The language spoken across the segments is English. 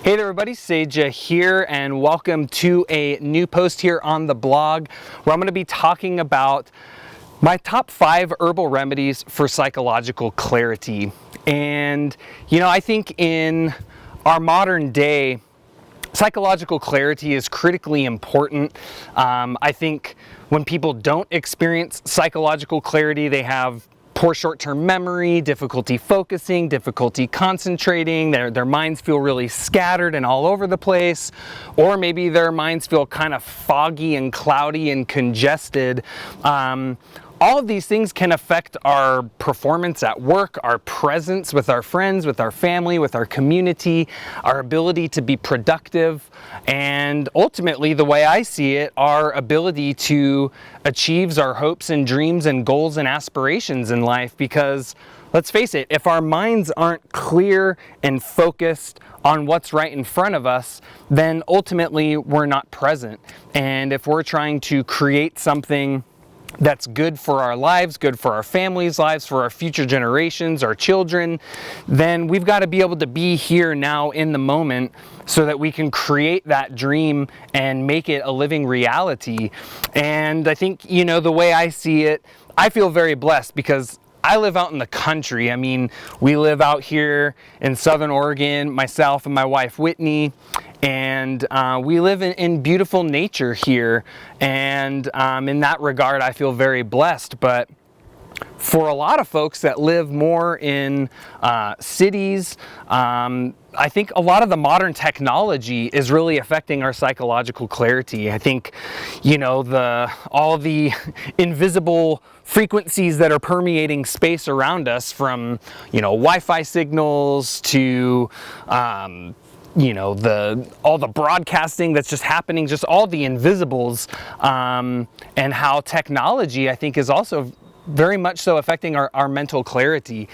Hey there everybody, Seja here, and welcome to a new post here on the blog where I'm going to be talking about my top 5 herbal remedies for psychological clarity. And I think in our modern day, psychological clarity is critically important. I think when people don't experience psychological clarity, they have poor short-term memory, difficulty focusing, difficulty concentrating, their minds feel really scattered and all over the place, or maybe their minds feel kind of foggy and cloudy and congested. All of these things can affect our performance at work, our presence with our friends, with our family, with our community, our ability to be productive, and ultimately, the way I see it, our ability to achieve our hopes and dreams and goals and aspirations in life. Because let's face it, if our minds aren't clear and focused on what's right in front of us, then ultimately we're not present. And if we're trying to create something that's good for our lives, good for our families' lives, for our future generations, our children, then we've got to be able to be here now in the moment so that we can create that dream and make it a living reality. And I think, the way I see it, I feel very blessed because I live out in the country. I mean, we live out here in Southern Oregon, myself and my wife Whitney, and we live in beautiful nature here. And in that regard, I feel very blessed. But for a lot of folks that live more in cities, I think a lot of the modern technology is really affecting our psychological clarity. I think, all the invisible frequencies that are permeating space around us, from, Wi-Fi signals to, all the broadcasting that's just happening, just all the invisibles, and how technology, I think, is also very much so affecting our mental clarity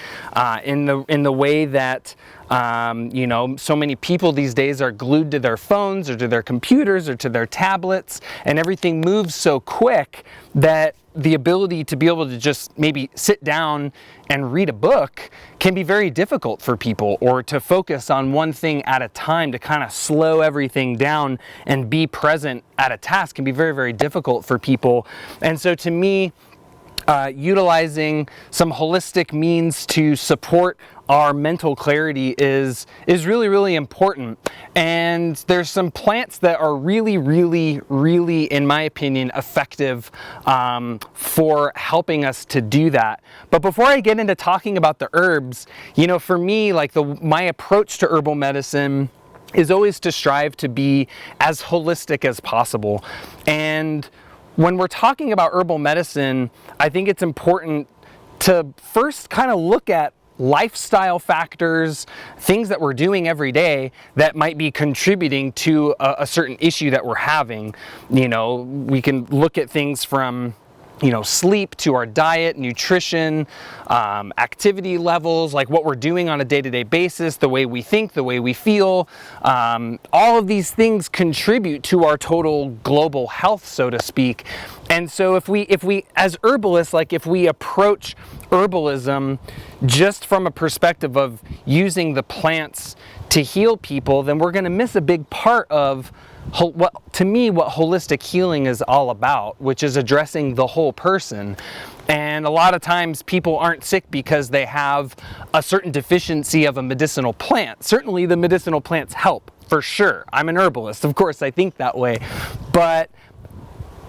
in the way that so many people these days are glued to their phones or to their computers or to their tablets, and everything moves so quick that the ability to be able to just maybe sit down and read a book can be very difficult for people, or to focus on one thing at a time, to kind of slow everything down and be present at a task can be very, very difficult for people. And so to me, utilizing some holistic means to support our mental clarity is really, really important. And there's some plants that are really, really, really, in my opinion, effective for helping us to do that. But before I get into talking about the herbs, for me, my approach to herbal medicine is always to strive to be as holistic as possible. And when we're talking about herbal medicine, I think it's important to first kind of look at lifestyle factors, things that we're doing every day that might be contributing to a certain issue that we're having. We can look at things from sleep to our diet, nutrition, activity levels, like what we're doing on a day-to-day basis, the way we think, the way we feel. All of these things contribute to our total global health, so to speak. And so if we as herbalists, if we approach herbalism just from a perspective of using the plants to heal people, then we're going to miss a big part of what holistic healing is all about, which is addressing the whole person. And a lot of times people aren't sick because they have a certain deficiency of a medicinal plant. Certainly the medicinal plants help, for sure. I'm an herbalist, of course I think that way. But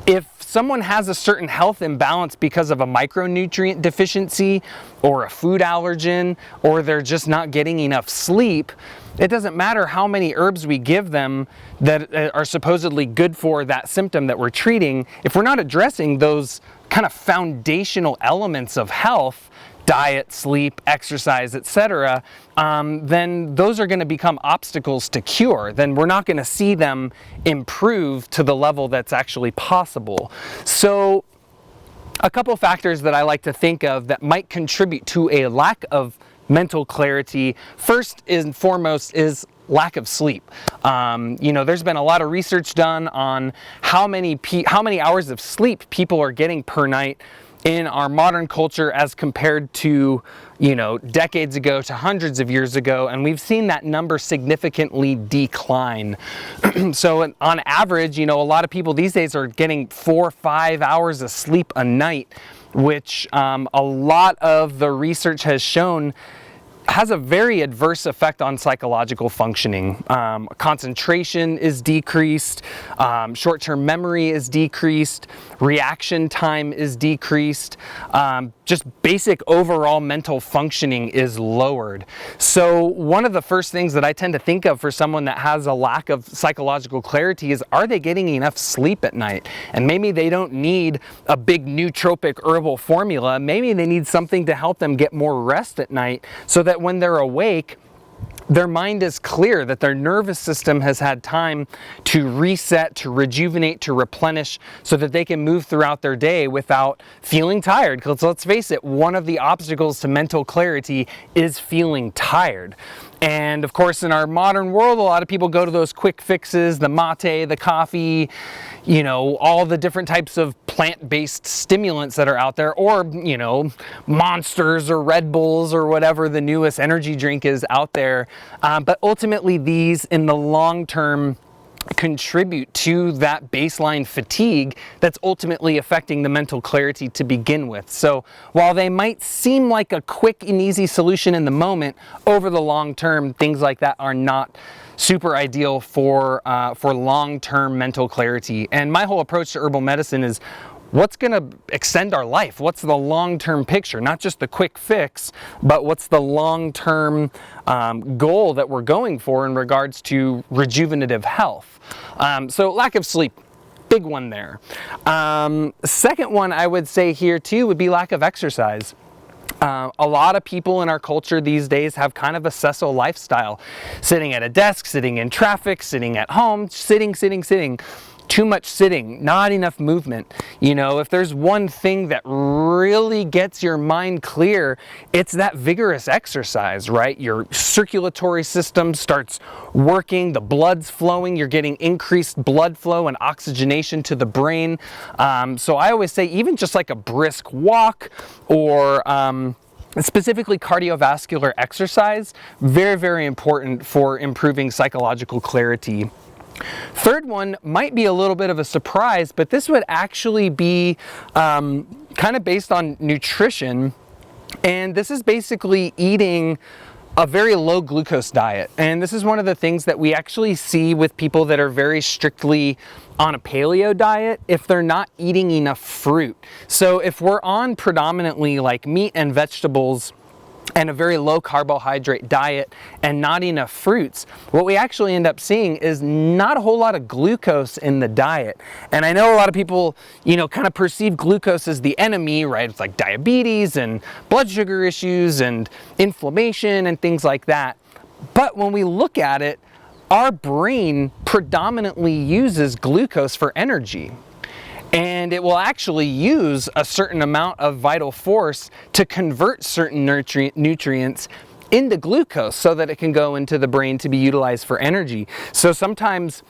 if someone has a certain health imbalance because of a micronutrient deficiency or a food allergen, or they're just not getting enough sleep, it doesn't matter how many herbs we give them that are supposedly good for that symptom that we're treating. If we're not addressing those kind of foundational elements of health, diet, sleep, exercise, etc., then those are going to become obstacles to cure. Then we're not going to see them improve to the level that's actually possible. So a couple factors that I like to think of that might contribute to a lack of mental clarity, first and foremost, is lack of sleep. There's been a lot of research done on how many hours of sleep people are getting per night in our modern culture as compared to, you know, decades ago to hundreds of years ago, and we've seen that number significantly decline. So on average, you know, a lot of people these days are getting 4 or 5 hours of sleep a night, which a lot of the research has shown has a very adverse effect on psychological functioning. Concentration is decreased, short-term memory is decreased, reaction time is decreased, just basic overall mental functioning is lowered. So one of the first things that I tend to think of for someone that has a lack of psychological clarity is, are they getting enough sleep at night? And maybe they don't need a big nootropic herbal formula, maybe they need something to help them get more rest at night, so that when they're awake, their mind is clear, that their nervous system has had time to reset, to rejuvenate, to replenish, so that they can move throughout their day without feeling tired. Because let's face it, one of the obstacles to mental clarity is feeling tired. And of course, in our modern world, a lot of people go to those quick fixes, the mate, the coffee, you know, all the different types of plant-based stimulants that are out there, or, you know, Monsters or Red Bulls or whatever the newest energy drink is out there. But ultimately, these in the long term contribute to that baseline fatigue that's ultimately affecting the mental clarity to begin with. So while they might seem like a quick and easy solution in the moment, over the long term, things like that are not super ideal for long-term mental clarity. And my whole approach to herbal medicine is, what's going to extend our life? What's the long-term picture? Not just the quick fix, but what's the long-term goal that we're going for in regards to rejuvenative health? So lack of sleep, big one there. Second one I would say here too would be lack of exercise. A lot of people in our culture these days have kind of a sessile lifestyle. Sitting at a desk, sitting in traffic, sitting at home, sitting. Too much sitting, not enough movement. You know, if there's one thing that really gets your mind clear, it's that vigorous exercise, right? Your circulatory system starts working, the blood's flowing, you're getting increased blood flow and oxygenation to the brain. So I always say, even just like a brisk walk or specifically cardiovascular exercise, very, very important for improving psychological clarity. Third one might be a little bit of a surprise, but this would actually be kind of based on nutrition, and this is basically eating a very low glucose diet. And this is one of the things that we actually see with people that are very strictly on a paleo diet, if they're not eating enough fruit. So if we're on predominantly like meat and vegetables and a very low carbohydrate diet and not enough fruits, what we actually end up seeing is not a whole lot of glucose in the diet. And I know a lot of people, you know, kind of perceive glucose as the enemy, right? It's like diabetes and blood sugar issues and inflammation and things like that. But when we look at it, our brain predominantly uses glucose for energy. And it will actually use a certain amount of vital force to convert certain nutrients into glucose so that it can go into the brain to be utilized for energy. So sometimes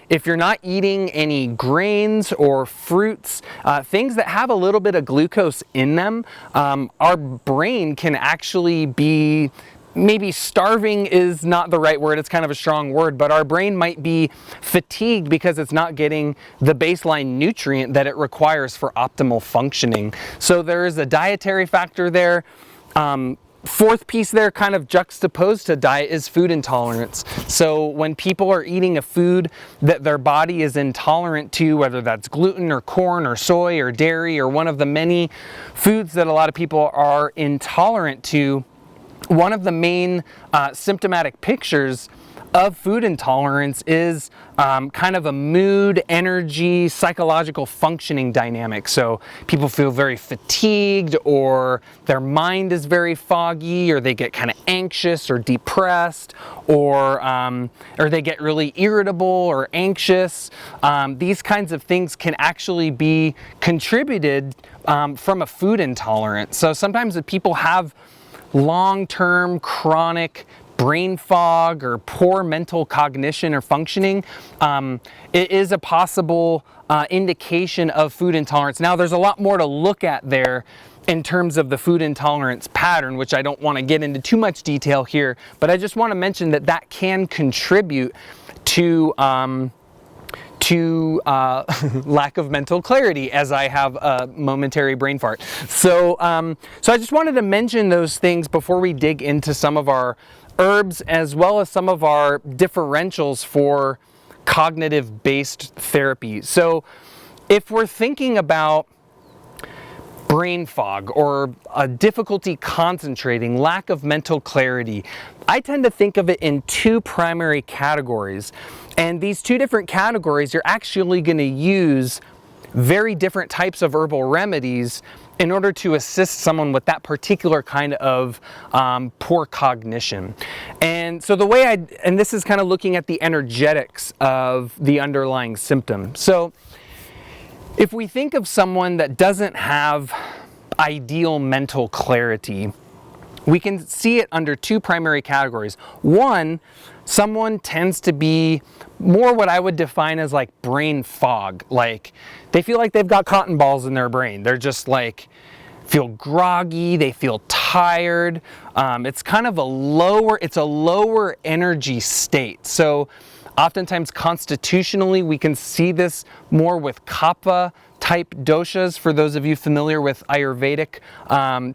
if you're not eating any grains or fruits, things that have a little bit of glucose in them, our brain can actually be, maybe starving is not the right word, it's kind of a strong word, but our brain might be fatigued because it's not getting the baseline nutrient that it requires for optimal functioning. So there is a dietary factor there. Fourth piece there, kind of juxtaposed to diet, is food intolerance. So when people are eating a food that their body is intolerant to, whether that's gluten or corn or soy or dairy or one of the many foods that a lot of people are intolerant to, one of the main symptomatic pictures of food intolerance is kind of a mood, energy, psychological functioning dynamic. So people feel very fatigued, or their mind is very foggy, or they get kind of anxious or depressed, or they get really irritable or anxious. These kinds of things can actually be contributed from a food intolerance. So sometimes if people have long-term chronic brain fog or poor mental cognition or functioning, it is a possible indication of food intolerance. Now, there's a lot more to look at there in terms of the food intolerance pattern, which I don't want to get into too much detail here, but I just want to mention that that can contribute to lack of mental clarity, as I have a momentary brain fart. So I just wanted to mention those things before we dig into some of our herbs, as well as some of our differentials for cognitive-based therapy. So if we're thinking about brain fog or a difficulty concentrating, lack of mental clarity, I tend to think of it in two primary categories. And these two different categories, you're actually going to use very different types of herbal remedies in order to assist someone with that particular kind of poor cognition. And so the way and this is kind of looking at the energetics of the underlying symptom. So if we think of someone that doesn't have ideal mental clarity, we can see it under two primary categories. One, someone tends to be more what I would define as like brain fog. Like they feel like they've got cotton balls in their brain. They're just like, feel groggy, they feel tired. It's kind of a lower energy state. So oftentimes constitutionally, we can see this more with kapha type doshas, for those of you familiar with Ayurvedic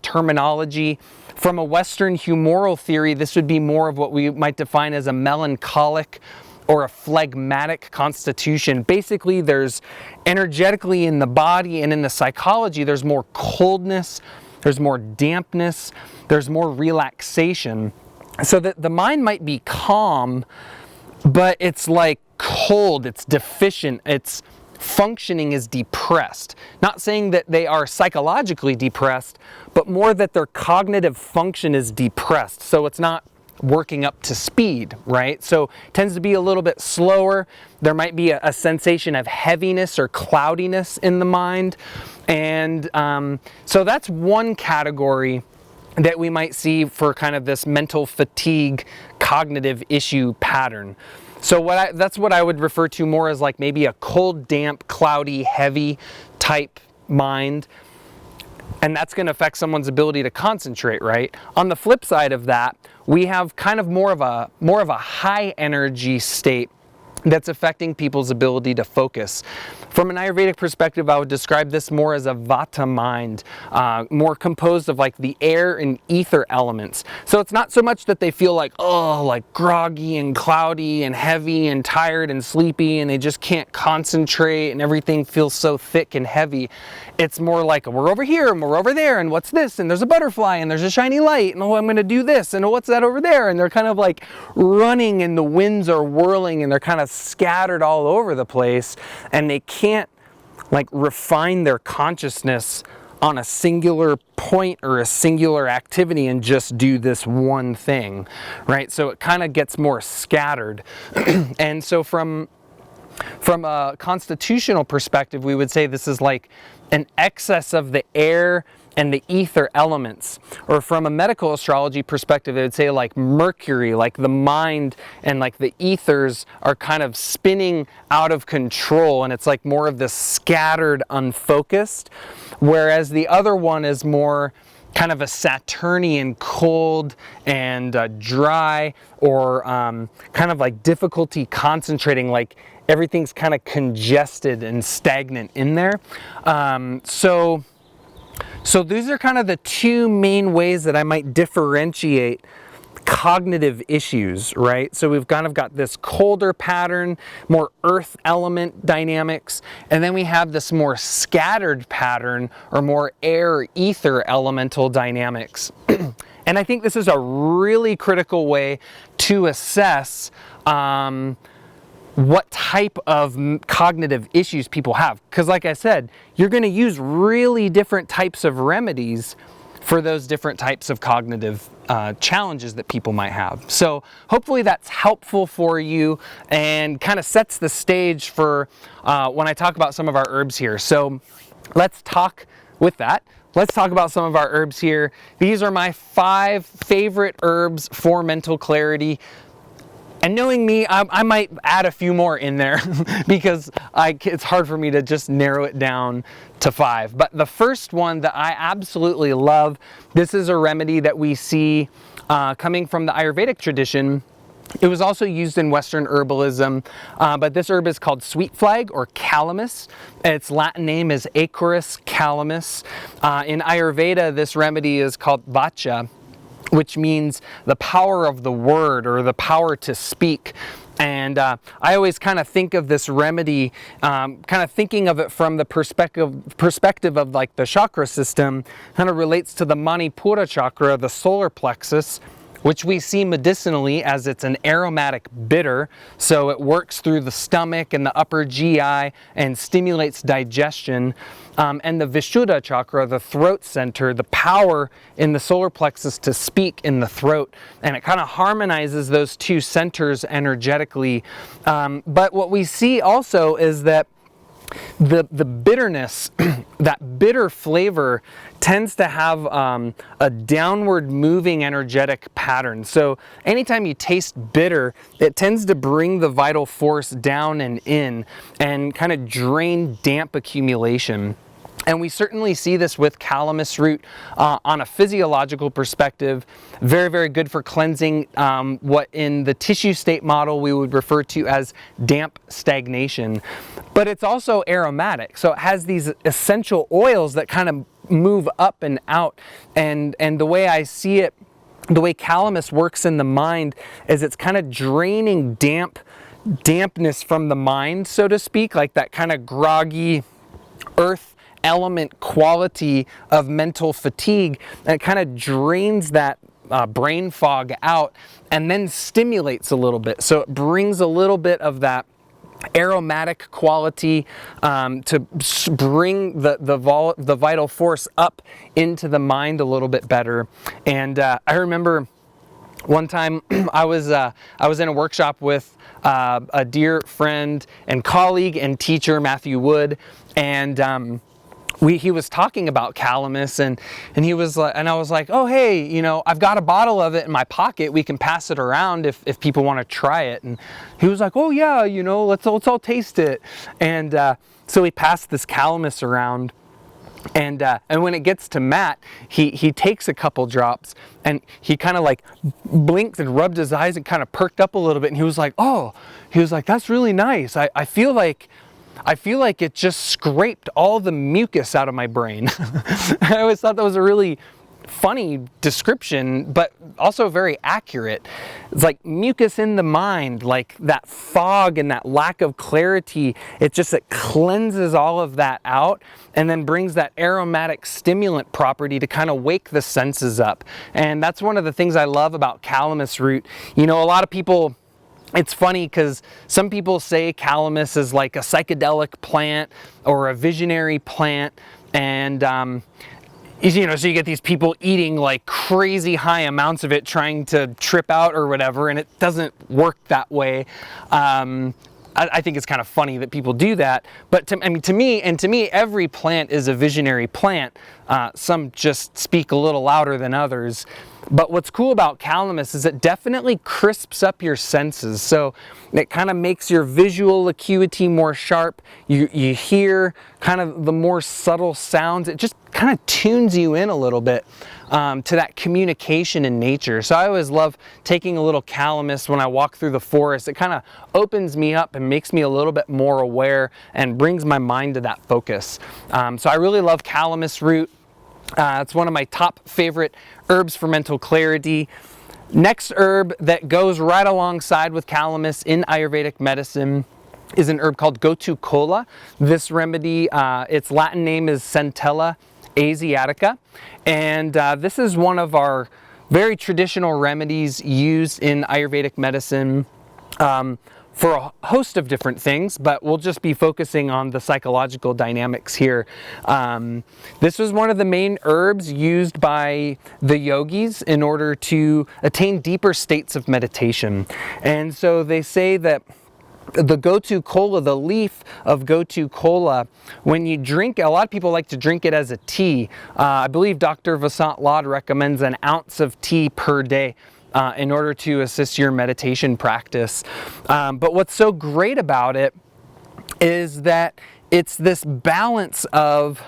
terminology. From a Western humoral theory, this would be more of what we might define as a melancholic or a phlegmatic constitution. Basically, there's energetically in the body and in the psychology, there's more coldness, there's more dampness, there's more relaxation. So that the mind might be calm, but it's like cold, it's deficient, its functioning is depressed. Not saying that they are psychologically depressed, but more that their cognitive function is depressed. So it's not working up to speed, right? So it tends to be a little bit slower. There might be a sensation of heaviness or cloudiness in the mind. And so that's one category that we might see for kind of this mental fatigue cognitive issue pattern. So that's what I would refer to more as like maybe a cold, damp, cloudy, heavy type mind. And that's going to affect someone's ability to concentrate, right? On the flip side of that, we have kind of more of a high energy state that's affecting people's ability to focus. From an Ayurvedic perspective, I would describe this more as a vata mind, more composed of like the air and ether elements. So it's not so much that they feel like, oh, like groggy and cloudy and heavy and tired and sleepy and they just can't concentrate and everything feels so thick and heavy. It's more like we're over here and we're over there and what's this and there's a butterfly and there's a shiny light and oh, I'm going to do this and oh, what's that over there? And they're kind of like running and the winds are whirling and they're kind of scattered all over the place and they can't like refine their consciousness on a singular point or a singular activity and just do this one thing, right? So it kind of gets more scattered. And so from a constitutional perspective, we would say this is like an excess of the air and the ether elements. Or from a medical astrology perspective, they would say like Mercury, like the mind and like the ethers are kind of spinning out of control and it's like more of this scattered, unfocused, whereas the other one is more kind of a Saturnian, cold and dry, or kind of like difficulty concentrating, like everything's kind of congested and stagnant in there. So these are kind of the two main ways that I might differentiate cognitive issues, right? So we've kind of got this colder pattern, more earth element dynamics, and then we have this more scattered pattern or more air ether elemental dynamics. And I think this is a really critical way to assess what type of cognitive issues people have. Because like I said, you're going to use really different types of remedies for those different types of cognitive challenges that people might have. So hopefully that's helpful for you and kind of sets the stage for when I talk about some of our herbs here. So let's talk with that. let's talk about some of our herbs here. These are my 5 favorite herbs for mental clarity. And knowing me, I might add a few more in there because it's hard for me to just narrow it down to 5. But the first one that I absolutely love, this is a remedy that we see coming from the Ayurvedic tradition. It was also used in Western herbalism, but this herb is called sweet flag or calamus. Its Latin name is Acorus calamus. In Ayurveda, this remedy is called vacha, which means the power of the word or the power to speak. And I always kind of think of this remedy, kind of thinking of it from the perspective of like the chakra system, kind of relates to the Manipura chakra, the solar plexus, which we see medicinally as it's an aromatic bitter, so it works through the stomach and the upper GI and stimulates digestion. And the Vishuddha chakra, the throat center, the power in the solar plexus to speak in the throat, and it kind of harmonizes those two centers energetically. But what we see also is that the bitterness, that bitter flavor tends to have a downward moving energetic pattern. So anytime you taste bitter, it tends to bring the vital force down and in and kind of drain damp accumulation. And we certainly see this with Calamus root on a physiological perspective. Very, very good for cleansing what in the tissue state model we would refer to as damp stagnation. But it's also aromatic, so it has these essential oils that kind of move up and out. And the way I see it, the way calamus works in the mind is it's kind of draining dampness from the mind, so to speak, like that kind of groggy earth element quality of mental fatigue, and it kind of drains that brain fog out and then stimulates a little bit. So it brings a little bit of that aromatic quality to bring the vital force up into the mind a little bit better. And I remember one time I was in a workshop with a dear friend and colleague and teacher, Matthew Wood, and he was talking about calamus, and he was like, and I was like, oh hey, you know, I've got a bottle of it in my pocket. We can pass it around if people want to try it. And he was like, oh yeah, you know, let's all taste it. And so he passed this calamus around. And when it gets to Matt, he takes a couple drops and he kind of like blinked and rubbed his eyes and kind of perked up a little bit. And he was like, oh, that's really nice. I feel like it just scraped all the mucus out of my brain. I always thought that was a really funny description, but also very accurate. It's like mucus in the mind, like that fog and that lack of clarity. It cleanses all of that out and then brings that aromatic stimulant property to kind of wake the senses up. And that's one of the things I love about calamus root. You know, a lot of people, it's funny because some people say calamus is like a psychedelic plant or a visionary plant, and you know, so you get these people eating like crazy high amounts of it, trying to trip out or whatever, and it doesn't work that way. I think it's kind of funny that people do that, but to me, every plant is a visionary plant. Some just speak a little louder than others. But what's cool about calamus is it definitely crisps up your senses. So it kind of makes your visual acuity more sharp. You hear kind of the more subtle sounds. It just kind of tunes you in a little bit to that communication in nature. So I always love taking a little calamus when I walk through the forest. It kind of opens me up and makes me a little bit more aware and brings my mind to that focus. So I really love calamus root. It's one of my top favorite herbs for mental clarity. Next herb that goes right alongside with calamus in Ayurvedic medicine is an herb called Gotu Kola. This remedy, its Latin name is Centella asiatica, and this is one of our very traditional remedies used in Ayurvedic medicine for a host of different things, but we'll just be focusing on the psychological dynamics here. This was one of the main herbs used by the yogis in order to attain deeper states of meditation. And so they say that the Gotu Kola, the leaf of Gotu Kola, when you drink, a lot of people like to drink it as a tea. I believe Dr. Vasant Lad recommends an ounce of tea per day in order to assist your meditation practice. But what's so great about it is that it's this balance of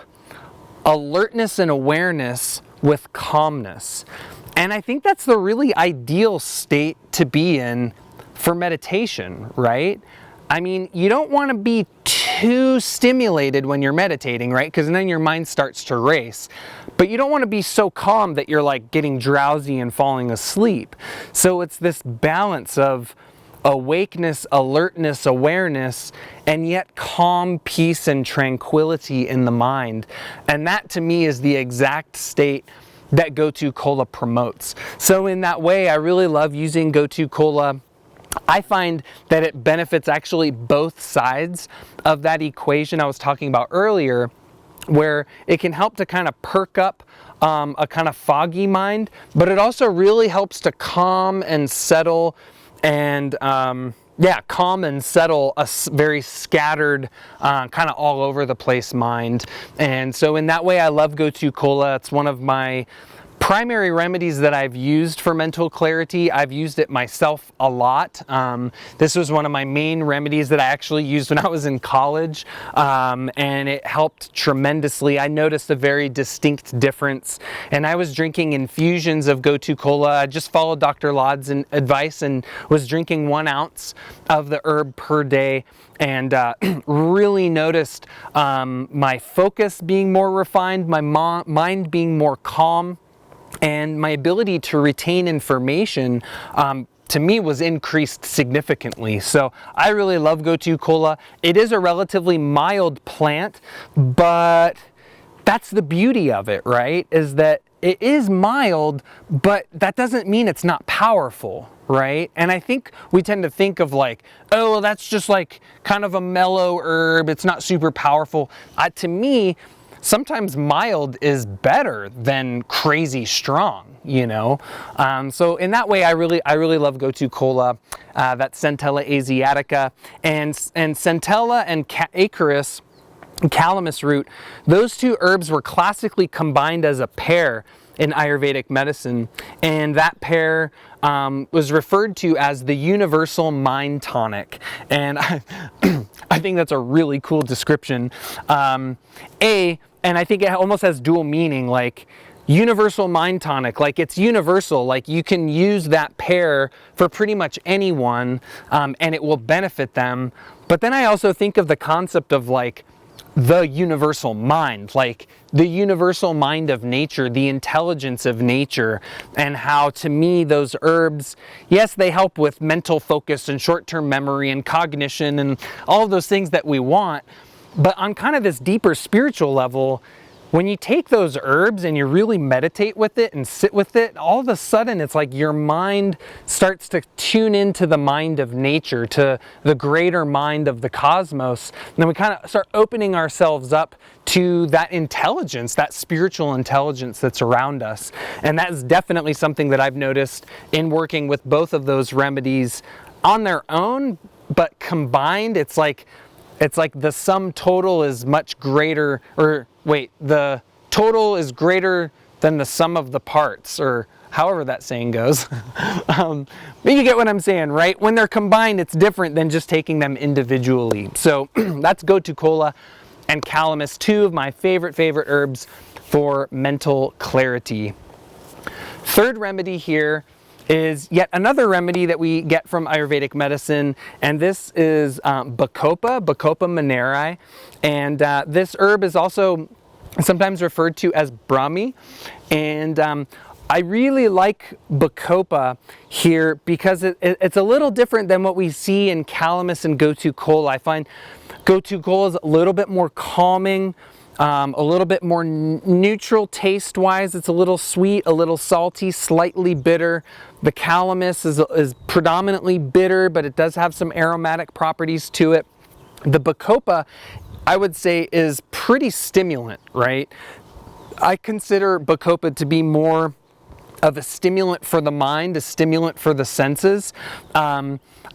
alertness and awareness with calmness. And I think that's the really ideal state to be in for meditation, right? I mean, you don't want to be too stimulated when you're meditating, right? Because then your mind starts to race. But you don't want to be so calm that you're like getting drowsy and falling asleep. So it's this balance of awakeness, alertness, awareness, and yet calm, peace, and tranquility in the mind. And that to me is the exact state that Gotu Kola promotes. So in that way, I really love using Gotu Kola. I find that it benefits actually both sides of that equation I was talking about earlier, where it can help to kind of perk up a kind of foggy mind, but it also really helps to calm and settle and calm and settle a very scattered, kind of all over the place mind. And so in that way, I love Gotu Kola. It's one of my primary remedies that I've used for mental clarity. I've used it myself a lot. This was one of my main remedies that I actually used when I was in college, and it helped tremendously. I noticed a very distinct difference, and I was drinking infusions of Gotu Kola. I just followed Dr. Lad's advice and was drinking 1 ounce of the herb per day, and really noticed my focus being more refined, my mind being more calm, and my ability to retain information to me was increased significantly. So I really love Gotu Kola. It is a relatively mild plant, but that's the beauty of it, right? Is that it is mild, but that doesn't mean it's not powerful, right? And I think we tend to think of like, oh, well, that's just like kind of a mellow herb. It's not super powerful. To me, sometimes mild is better than crazy strong, you know? So in that way, I really love Gotu Kola. That's Centella asiatica, and Centella and Acorus, Calamus root, those two herbs were classically combined as a pair in Ayurvedic medicine, and that pair was referred to as the universal mind tonic. And I think that's a really cool description. And I think it almost has dual meaning, like universal mind tonic, like it's universal, like you can use that pair for pretty much anyone, and it will benefit them. But then I also think of the concept of like the universal mind, like the universal mind of nature, the intelligence of nature, and how to me those herbs, yes, they help with mental focus and short-term memory and cognition and all of those things that we want. But on kind of this deeper spiritual level, when you take those herbs and you really meditate with it and sit with it, all of a sudden it's like your mind starts to tune into the mind of nature, to the greater mind of the cosmos. And then we kind of start opening ourselves up to that intelligence, that spiritual intelligence that's around us. And that's definitely something that I've noticed in working with both of those remedies on their own, but combined, it's like the sum total is much greater, the total is greater than the sum of the parts, or however that saying goes. But you get what I'm saying, right? When they're combined, it's different than just taking them individually. So that's Gotu Kola and Calamus, two of my favorite herbs for mental clarity. Third remedy here is yet another remedy that we get from Ayurvedic medicine, and this is Bacopa Manera, and this herb is also sometimes referred to as Brahmi, and I really like Bacopa here because it's a little different than what we see in Calamus and Gotu Kola. I find Gotu Kola is a little bit more calming, a little bit more neutral taste-wise. It's a little sweet, a little salty, slightly bitter. The Calamus is predominantly bitter, but it does have some aromatic properties to it. The Bacopa, I would say, is pretty stimulant, right? I consider Bacopa to be more of a stimulant for the mind, a stimulant for the senses.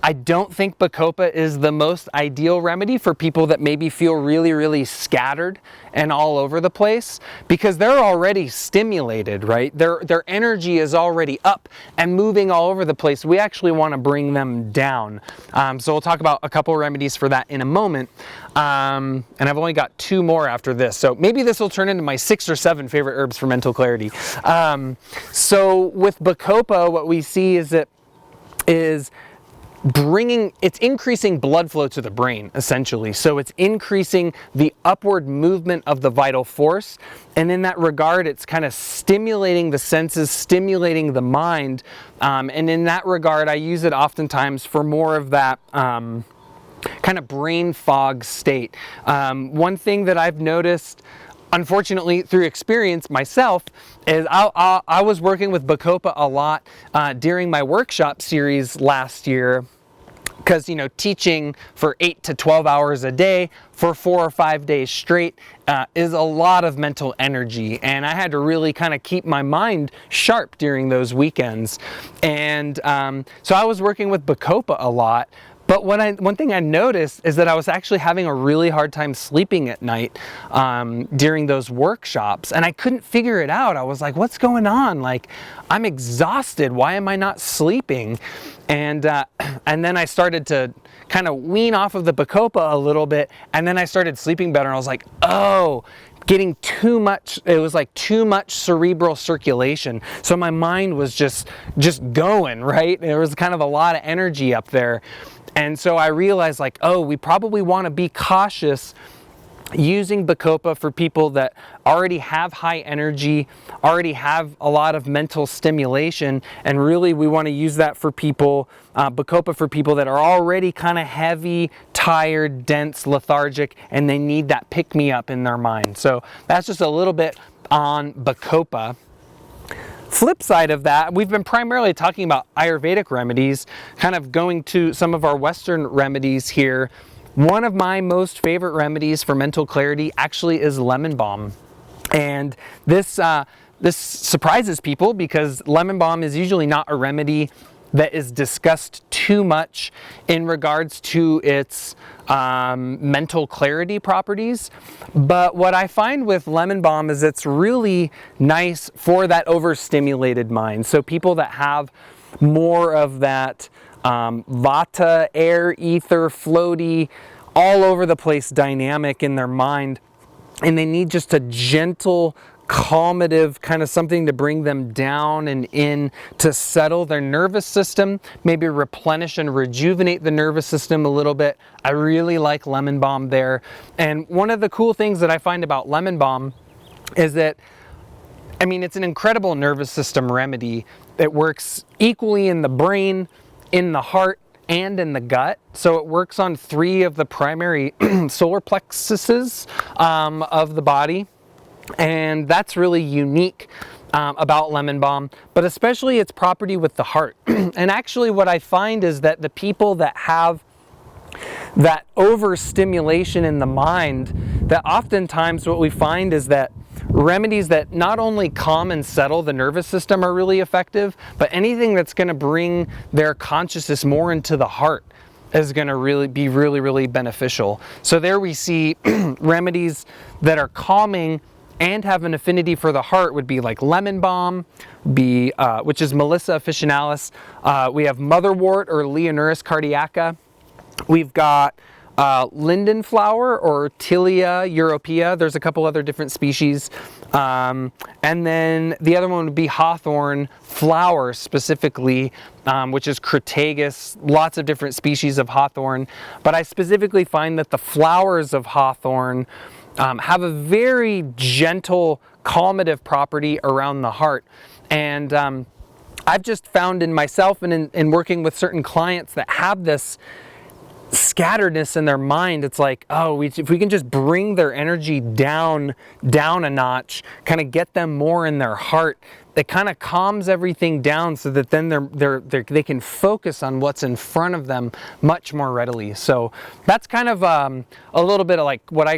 I don't think Bacopa is the most ideal remedy for people that maybe feel really, really scattered and all over the place, because they're already stimulated, right? Their energy is already up and moving all over the place. We actually want to bring them down. So we'll talk about a couple remedies for that in a moment. And I've only got 2 more after this. So maybe this will turn into my 6 or 7 favorite herbs for mental clarity. So with Bacopa, what we see is it's increasing blood flow to the brain, essentially. So it's increasing the upward movement of the vital force. And in that regard, it's kind of stimulating the senses, stimulating the mind. And in that regard, I use it oftentimes for more of that kind of brain fog state. One thing that I've noticed, unfortunately, through experience myself, is I was working with Bacopa a lot during my workshop series last year, because, you know, teaching for 8 to 12 hours a day for 4 or 5 days straight is a lot of mental energy, and I had to really kind of keep my mind sharp during those weekends. And so I was working with Bacopa a lot. But one thing I noticed is that I was actually having a really hard time sleeping at night during those workshops, and I couldn't figure it out. I was like, what's going on? Like, I'm exhausted. Why am I not sleeping? And then I started to kind of wean off of the Bacopa a little bit, and then I started sleeping better, and I was like, oh, getting too much, it was like too much cerebral circulation. So my mind was just going, right? There was kind of a lot of energy up there. And so I realized, like, oh, we probably want to be cautious using Bacopa for people that already have high energy, already have a lot of mental stimulation, and really we want to use that for people, Bacopa for people that are already kind of heavy, tired, dense, lethargic, and they need that pick-me-up in their mind. So that's just a little bit on Bacopa. Flip side of that, we've been primarily talking about Ayurvedic remedies, kind of going to some of our Western remedies here. One of my most favorite remedies for mental clarity actually is lemon balm. And this surprises people, because lemon balm is usually not a remedy that is discussed too much in regards to its mental clarity properties. But what I find with lemon balm is it's really nice for that overstimulated mind. So people that have more of that vata, air, ether, floaty, all over the place dynamic in their mind, and they need just a gentle, calmative kind of something to bring them down and in, to settle their nervous system, maybe replenish and rejuvenate the nervous system a little bit. I really like lemon balm there. And one of the cool things that I find about lemon balm is that, I mean, it's an incredible nervous system remedy. It works equally in the brain, in the heart, and in the gut. So it works on 3 of the primary solar plexuses of the body. And that's really unique about lemon balm, but especially its property with the heart. And actually what I find is that the people that have that overstimulation in the mind, that oftentimes what we find is that remedies that not only calm and settle the nervous system are really effective, but anything that's going to bring their consciousness more into the heart is going to really be really beneficial. So there we see remedies that are calming and have an affinity for the heart would be like lemon balm, which is Melissa officinalis. We have motherwort or Leonuris cardiaca. We've got linden flower or Tilia europea. There's a couple other different species. And then the other one would be hawthorn flower specifically, which is Crataegus, lots of different species of hawthorn. But I specifically find that the flowers of hawthorn have a very gentle, calmative property around the heart. And I've just found in myself and in working with certain clients that have this scatteredness in their mind, it's like, oh, if we can just bring their energy down a notch, kind of get them more in their heart, it kind of calms everything down so that then they can focus on what's in front of them much more readily. So that's kind of a little bit of like what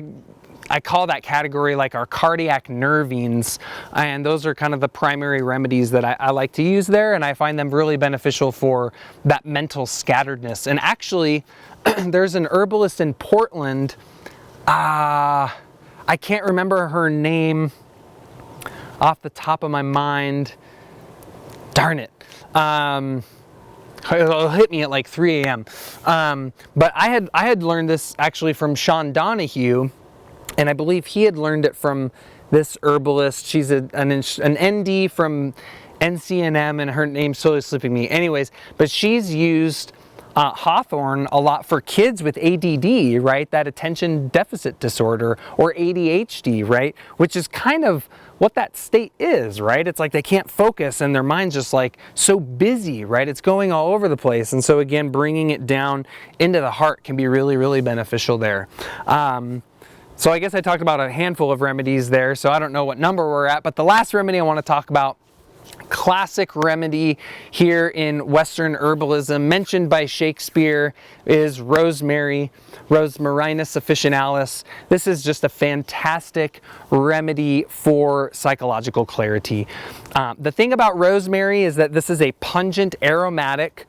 I call that category like our cardiac nervines, and those are kind of the primary remedies that I like to use there, and I find them really beneficial for that mental scatteredness. And actually, there's an herbalist in Portland, I can't remember her name off the top of my mind. Darn it. It'll hit me at like 3 a.m. But I had learned this actually from Sean Donahue, and I believe he had learned it from this herbalist. She's an ND from NCNM, and her name's totally slipping me. Anyways, but she's used hawthorn a lot for kids with ADD, right? That attention deficit disorder, or ADHD, right? Which is kind of what that state is, right? It's like they can't focus and their mind's just like so busy, right? It's going all over the place. And so again, bringing it down into the heart can be really, really beneficial there. So I guess I talked about a handful of remedies there, so I don't know what number we're at, but the last remedy I want to talk about, classic remedy here in Western herbalism, mentioned by Shakespeare, is rosemary, Rosmarinus officinalis. This is just a fantastic remedy for psychological clarity. The thing about rosemary is that this is a pungent, aromatic,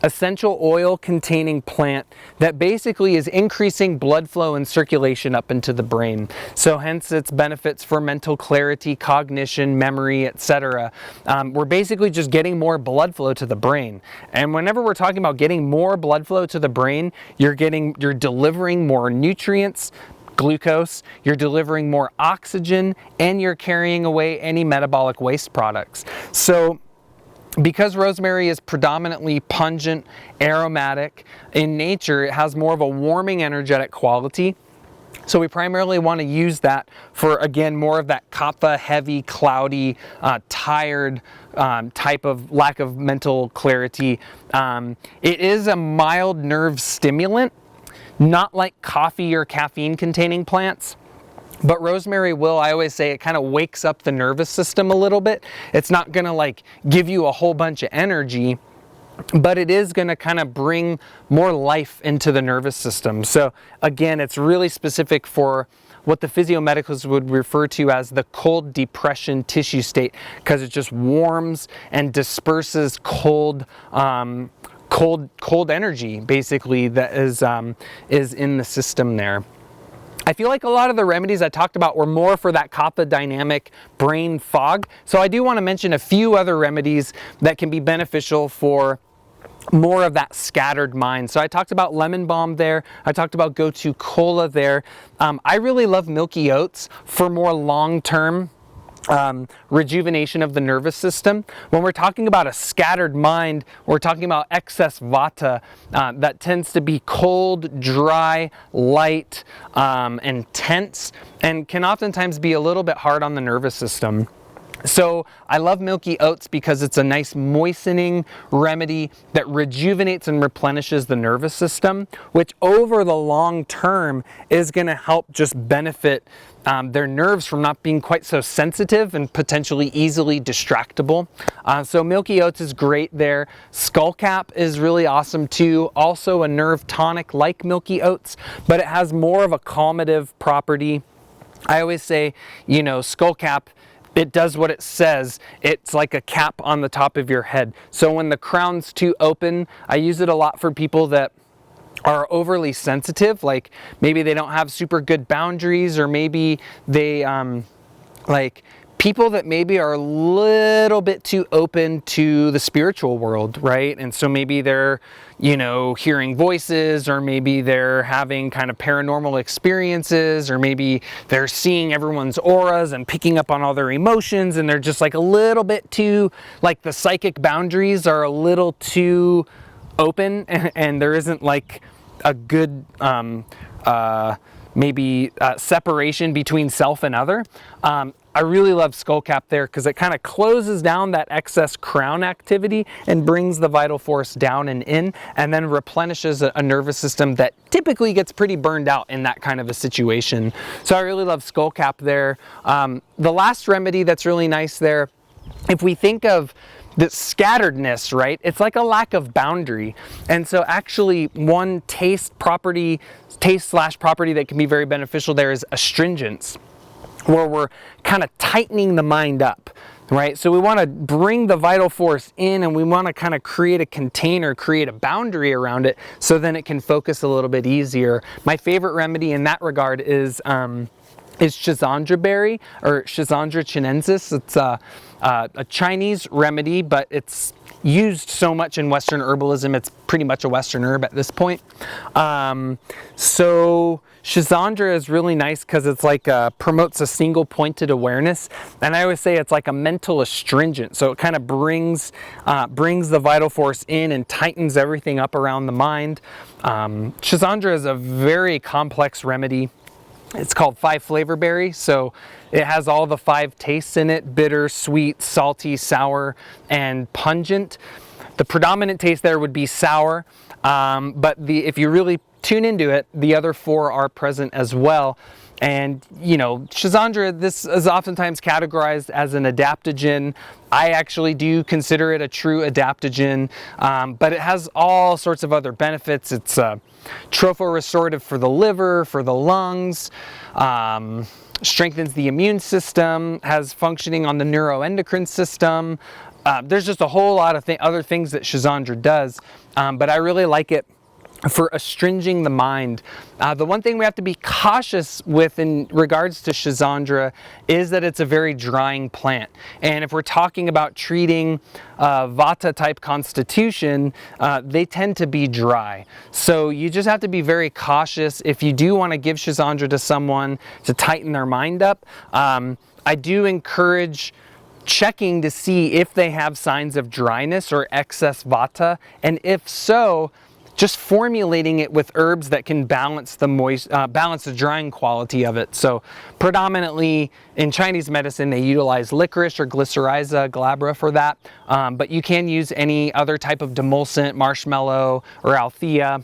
essential oil containing plant that basically is increasing blood flow and circulation up into the brain. So hence its benefits for mental clarity, cognition, memory, etc. We're basically just getting more blood flow to the brain. And whenever we're talking about getting more blood flow to the brain, you're delivering more nutrients, glucose, you're delivering more oxygen, and you're carrying away any metabolic waste products. So because rosemary is predominantly pungent, aromatic in nature, it has more of a warming, energetic quality. So we primarily want to use that for, again, more of that kapha, heavy, cloudy, tired type of lack of mental clarity. It is a mild nerve stimulant, not like coffee or caffeine containing plants. But rosemary will, I always say, it kind of wakes up the nervous system a little bit. It's not going to like give you a whole bunch of energy, but it is going to kind of bring more life into the nervous system. So again, it's really specific for what the physiomedicals would refer to as the cold depression tissue state, because it just warms and disperses cold energy, basically, that is in the system there. I feel like a lot of the remedies I talked about were more for that kapha dynamic brain fog. So I do want to mention a few other remedies that can be beneficial for more of that scattered mind. So I talked about lemon balm there. I talked about Gotu Kola there. I really love milky oats for more long-term rejuvenation of the nervous system. When we're talking about a scattered mind, we're talking about excess vata that tends to be cold, dry, light, and tense, and can oftentimes be a little bit hard on the nervous system. So I love milky oats because it's a nice moistening remedy that rejuvenates and replenishes the nervous system, which over the long term is going to help just benefit their nerves from not being quite so sensitive and potentially easily distractible. So milky oats is great there. Skullcap is really awesome too. Also a nerve tonic like milky oats, but it has more of a calmative property. I always say, you know, skullcap, it does what it says. It's like a cap on the top of your head. So when the crown's too open, I use it a lot for people that are overly sensitive, like maybe they don't have super good boundaries, or maybe they like people that maybe are a little bit too open to the spiritual world, right? And so maybe they're, you know, hearing voices, or maybe they're having kind of paranormal experiences, or maybe they're seeing everyone's auras and picking up on all their emotions, and they're just like a little bit too, like the psychic boundaries are a little too open, and there isn't like a good separation between self and other. I really love skullcap there because it kind of closes down that excess crown activity and brings the vital force down and in, and then replenishes a nervous system that typically gets pretty burned out in that kind of a situation. So I really love skullcap there. The last remedy that's really nice there, if we think of scatteredness, right? It's like a lack of boundary. And so actually one taste slash property that can be very beneficial there is astringence, where we're kind of tightening the mind up, right? So we want to bring the vital force in, and we want to kind of create a container, create a boundary around it, so then it can focus a little bit easier. My favorite remedy in that regard is Schisandra berry, or Schisandra Chinensis. It's a Chinese remedy, but it's used so much in Western herbalism, it's pretty much a Western herb at this point. So Schisandra is really nice because it's like promotes a single pointed awareness, and I always say it's like a mental astringent. So it kind of brings the vital force in and tightens everything up around the mind. Schisandra is a very complex remedy. It's called 5 flavor berry, so it has all the 5 tastes in it: bitter, sweet, salty, sour, and pungent. The predominant taste there would be sour, but if you really tune into it, the other 4 are present as well. And you know, Schisandra, this is oftentimes categorized as an adaptogen. I actually do consider it a true adaptogen, but it has all sorts of other benefits. It's tropho-restorative for the liver, for the lungs, strengthens the immune system, has functioning on the neuroendocrine system. There's just a whole lot of other things that Schisandra does, but I really like it for astringing the mind. The one thing we have to be cautious with in regards to Schisandra is that it's a very drying plant. And if we're talking about treating Vata type constitution, they tend to be dry. So you just have to be very cautious if you do want to give Schisandra to someone to tighten their mind up. I do encourage checking to see if they have signs of dryness or excess Vata, and if so, just formulating it with herbs that can balance the drying quality of it. So predominantly in Chinese medicine, they utilize licorice or Glycyrrhiza glabra for that, but you can use any other type of demulcent, marshmallow or althea,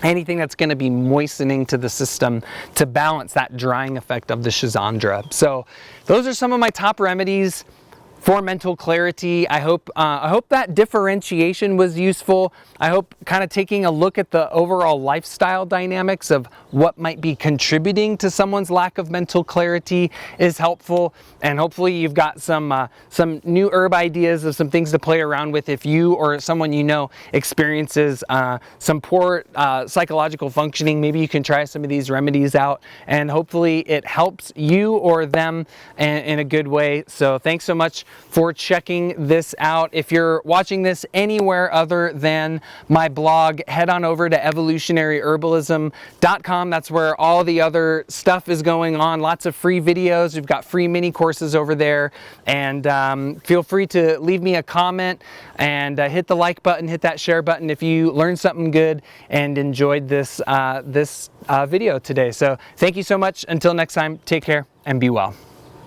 anything that's going to be moistening to the system to balance that drying effect of the Schisandra. So those are some of my top remedies for mental clarity. I hope that differentiation was useful. I hope kind of taking a look at the overall lifestyle dynamics of what might be contributing to someone's lack of mental clarity is helpful. And hopefully you've got some new herb ideas of some things to play around with if you or someone you know experiences some poor psychological functioning. Maybe you can try some of these remedies out, and hopefully it helps you or them in a good way. So thanks so much for checking this out. If you're watching this anywhere other than my blog, head on over to evolutionaryherbalism.com. That's where all the other stuff is going on. Lots of free videos. We've got free mini courses over there. And feel free to leave me a comment and hit the like button, hit that share button if you learned something good and enjoyed this video today. So thank you so much. Until next time, take care and be well.